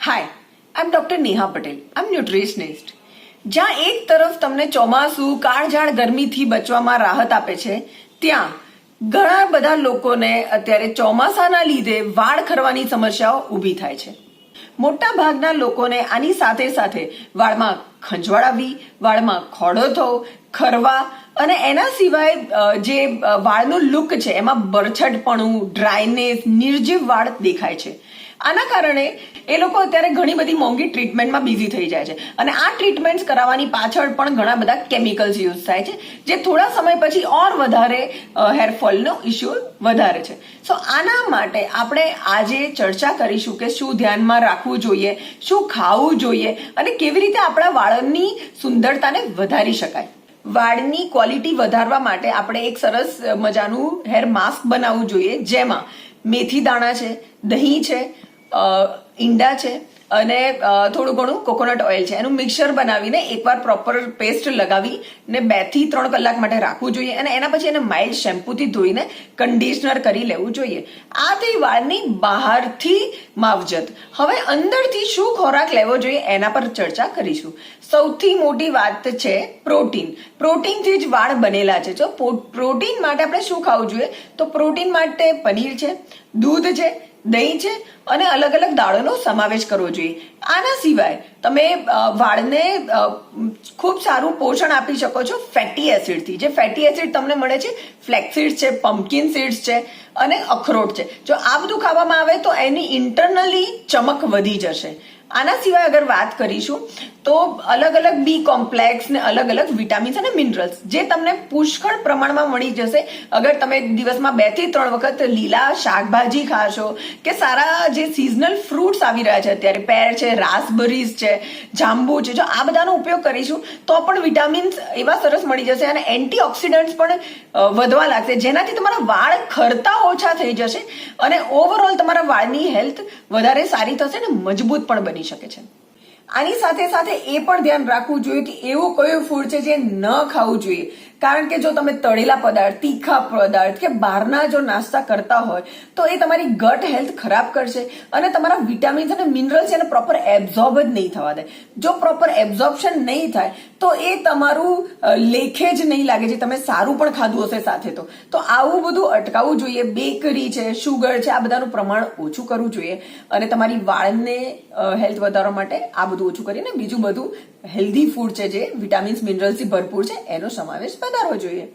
હાય, આઈ એમ doctor Neha Patel. આઈ એમ nutritionist. જ્યાં એક તરફ તમને ચોમાસું કાળઝાળ ગરમીથી બચવામાં રાહત આપે છે, ત્યાં ઘણા બધા લોકોને અત્યારે ચોમાસાના લીધે વાળ ખરવાની સમસ્યાઓ ઊભી થાય છે. મોટા ભાગના લોકોને આની સાથે સાથે વાળમાં ખંજવાળ આવવી, વાળમાં ખોડો થવો, ખરવા અને એના સિવાય જે વાળનું લુક છે એમાં બરછટપણું, ડ્રાયનેસ, નિર્જીવ વાળ દેખાય છે. આના કારણે એ લોકો અત્યારે ઘણી બધી મોંઘી ટ્રીટમેન્ટમાં બિઝી થઈ જાય છે અને આ ટ્રીટમેન્ટ કરાવવાની પાછળ પણ ઘણા બધા કેમિકલ્સ યુઝ થાય છે, જે થોડા સમય પછી ઓર વધારે હેરફોલનો ઇસ્યુ વધારે છે. સો આના માટે આપણે આજે ચર્ચા કરીશું કે શું ધ્યાનમાં રાખવું જોઈએ, શું ખાવું જોઈએ અને કેવી રીતે આપણા વાળની સુંદરતાને વધારી શકાય. વાળની ક્વોલિટી વધારવા માટે આપણે એક સરસ મજાનું હેર માસ્ક બનાવવું જોઈએ, જેમાં મેથી દાણા છે, દહીં છે, ઈંડા છે અને થોડું ઘણું કોકોનટ ઓઇલ છે. એનું મિક્સર બનાવીને એકવાર પ્રોપર પેસ્ટ લગાવીને 2 થી 3 કલાક માટે રાખવું જોઈએ અને એના પછી એને માઇલ્ડ શેમ્પૂથી ધોઈને કન્ડિશનર કરી લેવું જોઈએ. આ થઈ વાળની બહારથી માવજત. હવે અંદરથી શું ખોરાક લેવો જોઈએ એના પર ચર્ચા કરીશું. સૌથી મોટી વાત છે પ્રોટીન. પ્રોટીનથી જ વાળ બનેલા છે. જો પ્રોટીન માટે આપણે શું ખાવું જોઈએ, તો પ્રોટીન માટે પનીર છે, દૂધ છે, દહીં છે અને અલગ અલગ દાળોનો સમાવેશ કરવો જોઈએ. આના સિવાય તમે વાળને ખૂબ સારું પોષણ આપી શકો છો ફેટી એસિડથી. જે ફેટી એસિડ તમને મળે છે ફ્લેક્સીડ્સ છે, પમ્પકિન સીડ્સ છે અને અખરોટ છે. જો આ બધું ખાવામાં આવે તો એની ઇન્ટરનલી ચમક વધી જશે. આના સિવાય અગર વાત કરીશું તો અલગ અલગ બી કોમ્પ્લેક્સ ને અલગ અલગ વિટામિન્સ અને મિનરલ્સ જે તમને પુષ્કળ પ્રમાણમાં મળી જશે અગર તમે દિવસમાં 2 થી 3 વખત લીલા શાકભાજી ખાશો કે સારા જે સિઝનલ ફ્રૂટ્સ આવી રહ્યા છે અત્યારે, પેર છે, રાસબેરીઝ છે, જાંબુ છે, જો આ બધાનો ઉપયોગ કરીશું તો પણ વિટામિન્સ એવા સરસ મળી જશે અને એન્ટીઓક્સિડન્ટ્સ પણ વધવા લાગશે, જેનાથી તમારા વાળ ખરતા ઓછા થઈ જશે અને ઓવરઓલ તમારા વાળની હેલ્થ વધારે સારી થશે અને મજબૂત પણ બની શકે છે. આની સાથે સાથે એ પણ ધ્યાન રાખવું જોઈએ કે એવું કયું ફૂડ છે જે ન ખાવું જોઈએ, કારણ કે જો તમે તળેલા પદાર્થ, તીખા પદાર્થ કે બહારના જો નાસ્તા કરતા હોય તો એ તમારી ગટ હેલ્થ ખરાબ કરશે અને તમારા વિટામિન્સ અને મિનરલ્સ એને પ્રોપર એબ્ઝોર્બ જ નહીં થવા દે. જો પ્રોપર એબ્ઝોર્પ્શન નહીં થાય તો એ તમારું લેખે જ નહીં લાગે જે તમે સારું પણ ખાધું હશે સાથે. તો આવું બધું અટકાવવું જોઈએ. બેકરી છે, શુગર છે, આ બધાનું પ્રમાણ ઓછું કરવું જોઈએ અને તમારી વાળને હેલ્થ વધારવા માટે આ બધું ઓછું કરીને બીજું બધું હેલ્ધી ફૂડ છે જે વિટામિન્સ મિનરલ્સથી ભરપૂર છે એનો સમાવેશ વધારવો જોઈએ.